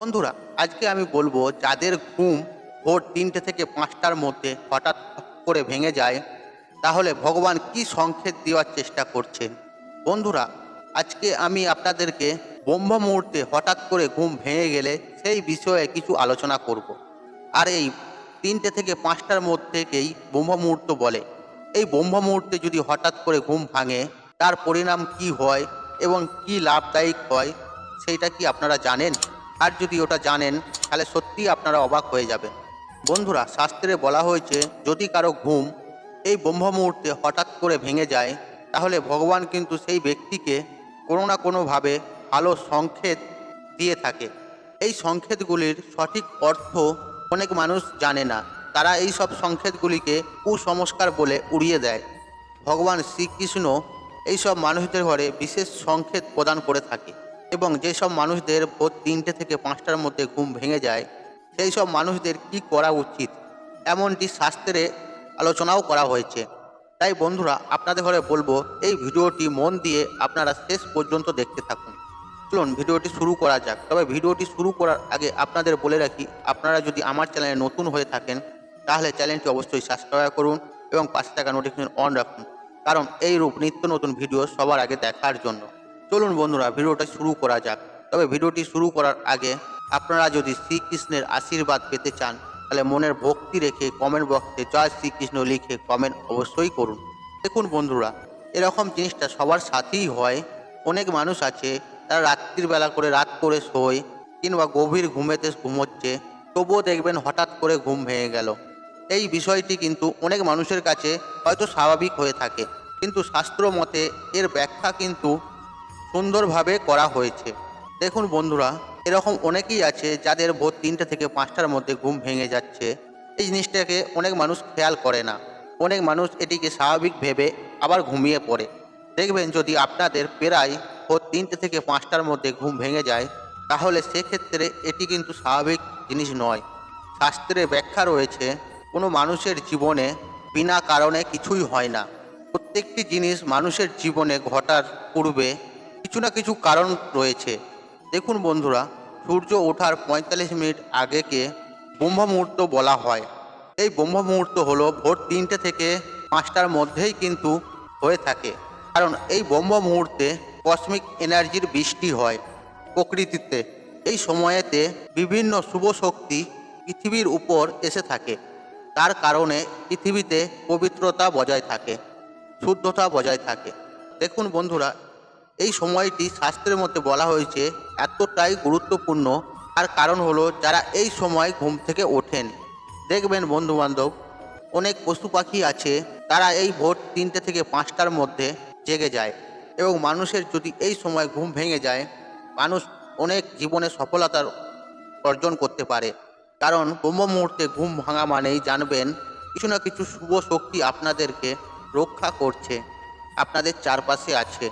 বন্ধুরা, আজকে আমি বলবো যাদের ঘুম ভোর ৩টে থেকে ৫টার মধ্যে হঠাৎ করে ভেঙে যায়, তাহলে ভগবান কি সংকেত দেওয়ার চেষ্টা করছেন। বন্ধুরা, আজকে আমি আপনাদেরকে ব্রহ্ম মুহূর্তে হঠাৎ করে ঘুম ভেঙে গেলে সেই বিষয়ে কিছু আলোচনা করব। আর এই ৩টে থেকে ৫টার মধ্যেকেই ব্রহ্ম মুহূর্ত বলে। এই ব্রহ্ম মুহূর্তে যদি হঠাৎ করে ঘুম ভাঙে, তার পরিণাম কি হয় এবং কি লাভদায়ক হয়, সেইটা কি আপনারা জানেন? আর যদি ওটা জানেন, তাহলে সত্যিই আপনারা অবাক হয়ে যাবেন। বন্ধুরা, শাস্ত্রে বলা হয়েছে যদি কারো ঘুম এই ব্রহ্ম মুহূর্তে হঠাৎ করে ভেঙে যায়, তাহলে ভগবান কিন্তু সেই ব্যক্তিকে কোনো না কোনোভাবে ভালো সংকেত দিয়ে থাকে। এই সংকেতগুলির সঠিক অর্থ অনেক মানুষ জানে না। তারা এই সব সংকেতগুলিকে কুসংস্কার বলে উড়িয়ে দেয়। ভগবান শ্রীকৃষ্ণ এইসব মানুষদের ঘরে বিশেষ সংকেত প্রদান করে থাকে, এবং যেসব মানুষদের ভোর ৩টে থেকে ৫টার মধ্যে ঘুম ভেঙে যায়, সেই সব মানুষদের কি করা উচিত, এমনটি শাস্ত্রে আলোচনাও করা হয়েছে। তাই বন্ধুরা, আপনাদের ঘরে বলবো এই ভিডিওটি মন দিয়ে আপনারা শেষ পর্যন্ত দেখতে থাকুন। চলুন ভিডিওটি শুরু করা যাক। তবে ভিডিওটি শুরু করার আগে আপনাদের বলে রাখি, আপনারা যদি আমার চ্যানেলে নতুন হয়ে থাকেন, তাহলে চ্যানেলটি অবশ্যই সাবস্ক্রাইব করুন এবং পাশে থাকা নোটিফিকেশন অন রাখুন, কারণ এই রূপ নিত্য নতুন ভিডিও সবার আগে দেখার জন্য। চলুন বন্ধুরা, ভিডিওটা শুরু করা যাক। তবে ভিডিওটি শুরু করার আগে আপনারা যদি শ্রীকৃষ্ণের আশীর্বাদ পেতে চান, তাহলে মনের ভক্তি রেখে কমেন্ট বক্সে জয় শ্রীকৃষ্ণ লিখে কমেন্ট অবশ্যই করুন। দেখুন বন্ধুরা, এরকম জিনিসটা সবার সাথেই হয়। অনেক মানুষ আছে, তারা রাত্রির বেলা করে রাত করে শোয়, কিংবা গভীর ঘুমেতে ঘুমোচ্ছে, তবুও দেখবেন হঠাৎ করে ঘুম ভেঙে গেল। এই বিষয়টি কিন্তু অনেক মানুষের কাছে হয়তো স্বাভাবিক হয়ে থাকে, কিন্তু শাস্ত্র মতে এর ব্যাখ্যা কিন্তু সুন্দরভাবে করা হয়েছে। দেখুন বন্ধুরা, এরকম অনেকেই আছে যাদের ভোর ৩টে থেকে ৫টার মধ্যে ঘুম ভেঙে যাচ্ছে। এই জিনিসটাকে অনেক মানুষ খেয়াল করে না। অনেক মানুষ এটিকে স্বাভাবিক ভেবে আবার ঘুমিয়ে পড়ে। দেখবেন যদি আপনাদের প্রায় ভোর ৩টে থেকে ৫টার মধ্যে ঘুম ভেঙে যায়, তাহলে সেক্ষেত্রে এটি কিন্তু স্বাভাবিক জিনিস নয়। শাস্ত্রে ব্যাখ্যা রয়েছে, কোনো মানুষের জীবনে বিনা কারণে কিছুই হয় না। প্রত্যেকটি জিনিস মানুষের জীবনে ঘটার পূর্বে কিছু না কিছু কারণ রয়েছে। দেখুন বন্ধুরা, সূর্য ওঠার ৪৫ মিনিট আগেকে ব্রহ্ম মুহূর্ত বলা হয়। এই ব্রহ্ম মুহূর্ত হলো ভোর ৩টে থেকে ৫টার মধ্যেই কিন্তু হয়ে থাকে, কারণ এই ব্রহ্ম মুহূর্তে কসমিক এনার্জির বৃষ্টি হয় প্রকৃতিতে। এই সময়েতে বিভিন্ন শুভ শক্তি পৃথিবীর উপর এসে থাকে। তার কারণে পৃথিবীতে পবিত্রতা বজায় থাকে, শুদ্ধতা বজায় থাকে। দেখুন বন্ধুরা, এই সময়টি শাস্ত্রের মধ্যে বলা হয়েছে এতটাই গুরুত্বপূর্ণ। তার কারণ হলো, যারা এই সময় ঘুম থেকে ওঠেন, দেখবেন বন্ধুবান্ধব, অনেক পশু পাখি আছে, তারা এই ভোর ৩টে থেকে ৫টার মধ্যে জেগে যায়। এবং মানুষের যদি এই সময় ঘুম ভেঙে যায়, মানুষ অনেক জীবনে সফলতার অর্জন করতে পারে। কারণ ব্রহ্ম মুহূর্তে ঘুম ভাঙা মানেই জানবেন কিছু না কিছু শুভ শক্তি আপনাদেরকে রক্ষা করছে, আপনাদের চারপাশে আছে।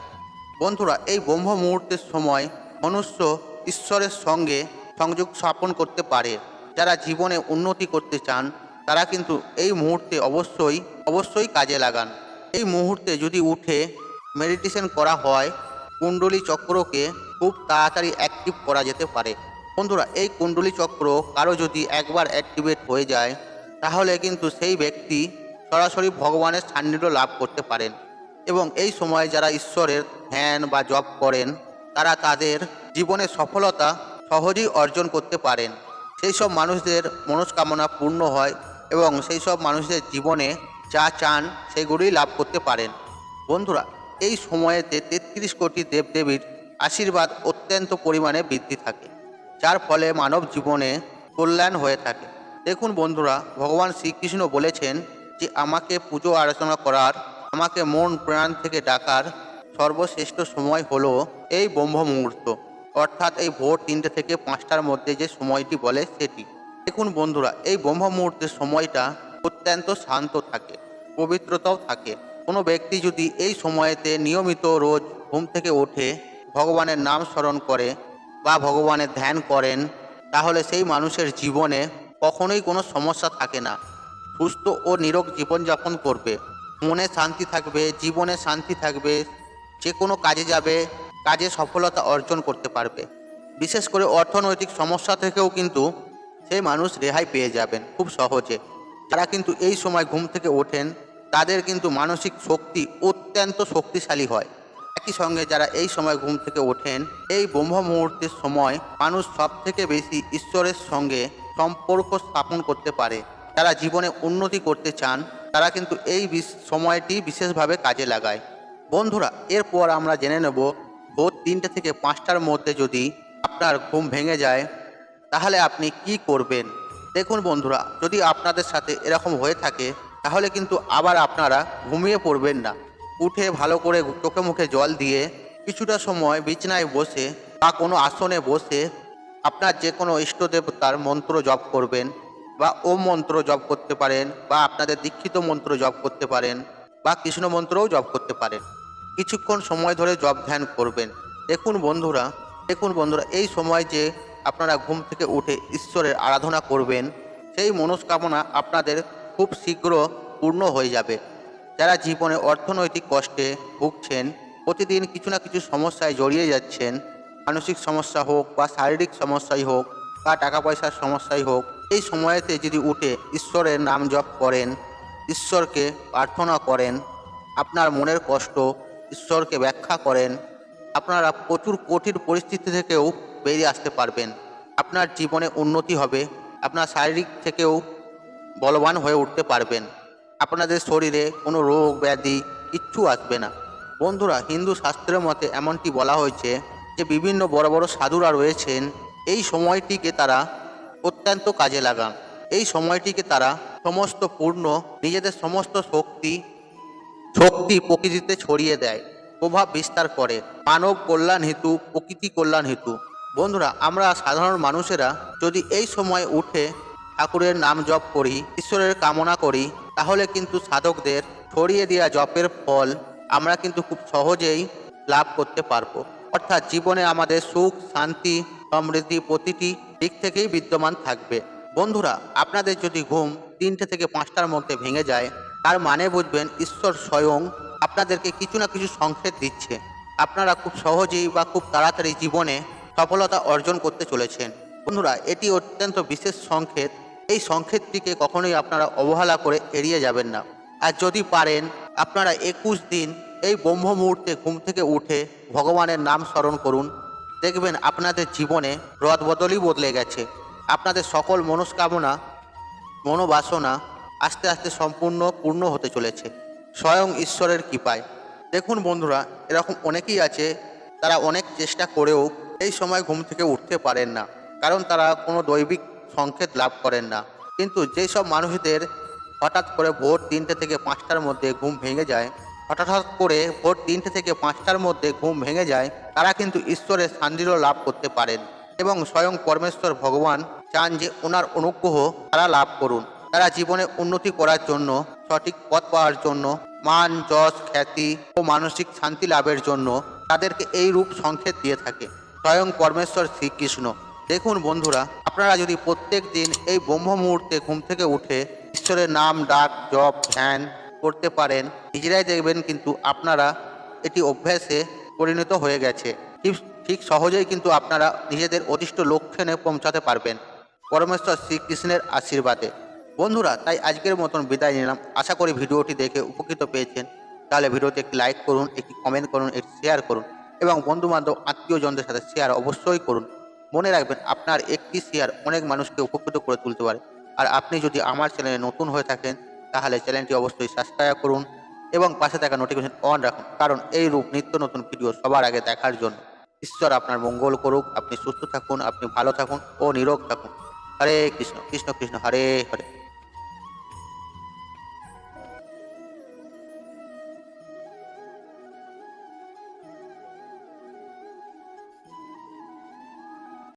বন্ধুরা, এই ব্রহ্ম মুহূর্তের সময় মনুষ্য ঈশ্বরের সঙ্গে সংযোগ স্থাপন করতে পারে। যারা জীবনে উন্নতি করতে চান, তারা কিন্তু এই মুহূর্তে অবশ্যই অবশ্যই কাজে লাগান। এই মুহূর্তে যদি উঠে মেডিটেশন করা হয়, কুণ্ডলী চক্রকে খুব তাড়াতাড়ি অ্যাক্টিভ করা যেতে পারে। বন্ধুরা, এই কুণ্ডলী চক্র কারো যদি একবার অ্যাক্টিভেট হয়ে যায়, তাহলে কিন্তু সেই ব্যক্তি সরাসরি ভগবানের সান্নিধ্য লাভ করতে পারেন। এবং এই সময় যারা ঈশ্বরের ধ্যান বা জপ করেন, তারা তাদের জীবনে সফলতা সহজেই অর্জন করতে পারেন। সেই সব মানুষদের মনস্কামনা পূর্ণ হয়, এবং সেই সব মানুষদের জীবনে যা চান সেগুলোই লাভ করতে পারেন। বন্ধুরা, এই সময়েতে ৩৩ কোটি দেবদেবীর আশীর্বাদ অত্যন্ত পরিমাণে বৃদ্ধি থাকে, যার ফলে মানব জীবনে কল্যাণ হয়ে থাকে। দেখুন বন্ধুরা, ভগবান শ্রীকৃষ্ণ বলেছেন যে আমাকে পুজো আরাধনা করার, আমাকে মন প্রাণ থেকে ডাকার সর্বশ্রেষ্ঠ সময় হলো এই ব্রহ্ম মুহূর্ত, অর্থাৎ এই ভোর ৩টে থেকে ৫টার মধ্যে যে সময়টি বলে সেটি। দেখুন বন্ধুরা, এই ব্রহ্ম মুহূর্তের সময়টা অত্যন্ত শান্ত থাকে, পবিত্রতাও থাকে। কোনো ব্যক্তি যদি এই সময়েতে নিয়মিত রোজ ঘুম থেকে ওঠে, ভগবানের নাম স্মরণ করে বা ভগবানের ধ্যান করেন, তাহলে সেই মানুষের জীবনে কখনোই কোনো সমস্যা থাকে না। সুস্থ ও নিরোগ জীবনযাপন করবে, মনে শান্তি থাকবে, জীবনে শান্তি থাকবে, যে কোনো কাজে যাবে, কাজে সফলতা অর্জন করতে পারবে। বিশেষ করে অর্থনৈতিক সমস্যা থেকেও কিন্তু সেই মানুষ রেহাই পেয়ে যাবেন খুব সহজে। যারা কিন্তু এই সময় ঘুম থেকে ওঠেন তাদের কিন্তু মানসিক শক্তি অত্যন্ত শক্তিশালী হয়। একই সঙ্গে যারা এই সময় ঘুম থেকে ওঠেন এই ব্রহ্ম মুহূর্তের সময় মানুষ সব থেকে বেশি ঈশ্বরের সঙ্গে সম্পর্ক স্থাপন করতে পারে। যারা জীবনে উন্নতি করতে চান তারা কিন্তু এই সময়টি বিশেষভাবে কাজে লাগায়। বন্ধুরা, এরপর আমরা জেনে নেব ভোর 3টে থেকে 5টার মধ্যে যদি আপনার ঘুম ভেঙে যায় তাহলে আপনি কি করবেন। দেখুন বন্ধুরা, যদি আপনাদের সাথে এরকম হয়ে থাকে তাহলে কিন্তু আবার আপনারা ঘুমিয়ে পড়বেন না। উঠে ভালো করে চোখে মুখে জল দিয়ে কিছুটা সময় বিছানায় বসে বা কোনো আসনে বসে আপনার যে কোনো ইষ্টদেবতার মন্ত্র জপ করবেন, বা ওম মন্ত্র জপ করতে পারেন, বা আপনাদের দীক্ষিত মন্ত্র জপ করতে পারেন, বা কৃষ্ণ মন্ত্রও জপ করতে পারেন। কিছুক্ষণ সময় ধরে জপ ধ্যান করবেন। দেখুন বন্ধুরা, এই সময় যে আপনারা ঘুম থেকে উঠে ঈশ্বরের আরাধনা করবেন সেই মনস্কামনা আপনাদের খুব শীঘ্র পূর্ণ হয়ে যাবে। যারা জীবনে অর্থনৈতিক কষ্টে ভুগছেন, প্রতিদিন কিছু না কিছু সমস্যায় জড়িয়ে যাচ্ছেন, মানসিক সমস্যা হোক বা শারীরিক সমস্যাই হোক বা টাকা পয়সার সমস্যাই হোক, এই সময়েতে যদি উঠে ঈশ্বরের নাম জপ করেন, ঈশ্বরকে প্রার্থনা করেন, আপনার মনের কষ্ট ঈশ্বরকে ব্যাখ্যা করেন, আপনারা প্রচুর কঠিন পরিস্থিতি থেকেও বেরিয়ে আসতে পারবেন। আপনার জীবনে উন্নতি হবে, আপনার শারীরিক থেকেও বলবান হয়ে উঠতে পারবেন। আপনাদের শরীরে কোনো রোগ ব্যাধি কিচ্ছু আসবে না। বন্ধুরা, হিন্দু শাস্ত্রের মতে এমনটি বলা হয়েছে যে বিভিন্ন বড় বড় সাধুরা রয়েছেন, এই সময়টিকে তারা অত্যন্ত কাজে লাগান। এই সময়টিকে তারা সমস্ত পূর্ণ নিজেদের সমস্ত শক্তি প্রকৃতিতে ছড়িয়ে দেয়, প্রভাব বিস্তার করে মানব কল্যাণ হেতু, প্রকৃতি কল্যাণ হেতু। বন্ধুরা, আমরা সাধারণ মানুষেরা যদি এই সময় উঠে ঠাকুরের নাম জপ করি, ঈশ্বরের কামনা করি, তাহলে কিন্তু সাধকদের ছড়িয়ে দেওয়া জপের ফল আমরা কিন্তু খুব সহজেই লাভ করতে পারবো। অর্থাৎ জীবনে আমাদের সুখ, শান্তি, সমৃদ্ধি প্রতিটি দিক থেকেই বিদ্যমান থাকবে। বন্ধুরা, আপনাদের যদি ঘুম 3টে থেকে 5টার মধ্যে ভেঙে যায় তার মানে বুঝবেন ঈশ্বর স্বয়ং আপনাদেরকে কিছু না কিছু সংকেত দিচ্ছে। আপনারা খুব সহজেই বা খুব তাড়াতাড়ি জীবনে সফলতা অর্জন করতে চলেছেন। বন্ধুরা, এটি অত্যন্ত বিশেষ সংকেত। এই সংকেতটিকে কখনোই আপনারা অবহেলা করে এড়িয়ে যাবেন না। আর যদি পারেন আপনারা 21 দিন এই ব্রহ্ম মুহূর্তে ঘুম থেকে উঠে ভগবানের নাম স্মরণ করুন। দেখবেন আপনাদের জীবনে রদবদলই বদলে গেছে। আপনাদের সকল মনস্কামনা, মনোবাসনা আস্তে আস্তে সম্পূর্ণ পূর্ণ হতে চলেছে স্বয়ং ঈশ্বরের কৃপায়। দেখুন বন্ধুরা, এরকম অনেকেই আছে তারা অনেক চেষ্টা করেও এই সময় ঘুম থেকে উঠতে পারেন না, কারণ তারা কোনো দৈবিক সংকেত লাভ করেন না। কিন্তু যেই সব মানুষদের হঠাৎ করে ভোর 3টে থেকে 5টার মধ্যে ঘুম ভেঙে যায়, হঠাৎ করে ভোর 3টে থেকে 5টার মধ্যে ঘুম ভেঙে যায়, তারা কিন্তু ঈশ্বরের সান্নিধ্য লাভ করতে পারেন এবং স্বয়ং পরমেশ্বর ভগবান চান যে ওনার অনুগ্রহ তারা লাভ করুন। তারা জীবনে উন্নতি করার জন্য, সঠিক পথ পাওয়ার জন্য, মান, যশ, খ্যাতি ও মানসিক শান্তি লাভের জন্য তাদেরকে এই রূপ সংকেত দিয়ে থাকে স্বয়ং পরমেশ্বর শ্রীকৃষ্ণ। দেখুন বন্ধুরা, আপনারা যদি প্রত্যেক দিন এই ব্রহ্ম মুহূর্তে ঘুম থেকে উঠে ঈশ্বরের নাম, ডাক, জপ, ধ্যান করতে পারেন, নিজেরাই দেখবেন কিন্তু আপনারা এটি অভ্যাসে পরিণত হয়ে গেছে। ঠিক সহজেই কিন্তু আপনারা নিজেদের অদিষ্ট লক্ষ্যে পৌঁছাতে পারবেন পরমেশ্বর শ্রীকৃষ্ণের আশীর্বাদে। বন্ধুরা, তাই আজকের মতন বিদায় নিলাম। আশা করি ভিডিওটি দেখে উপকৃত পেয়েছেন। তাহলে ভিডিওতে একটি লাইক করুন, একটি কমেন্ট করুন, একটি শেয়ার করুন এবং বন্ধুবান্ধব আত্মীয়জনদের সাথে শেয়ার অবশ্যই করুন। মনে রাখবেন, আপনার একটি শেয়ার অনেক মানুষকে উপকৃত করে তুলতে পারে। আর আপনি যদি আমার চ্যানেলে নতুন হয়ে থাকেন তাহলে চ্যানেলটি অবশ্যই সাবস্ক্রাইব করুন এবং পাশে থাকা নোটিফিকেশন অন রাখুন, কারণ এই রূপ নিত্য নতুন ভিডিও সবার আগে দেখার জন্য। ঈশ্বর আপনার মঙ্গল করুক। আপনি সুস্থ থাকুন, আপনি ভালো থাকুন ও নিরোগ থাকুন। হরে কৃষ্ণ কৃষ্ণ কৃষ্ণ হরে হরে।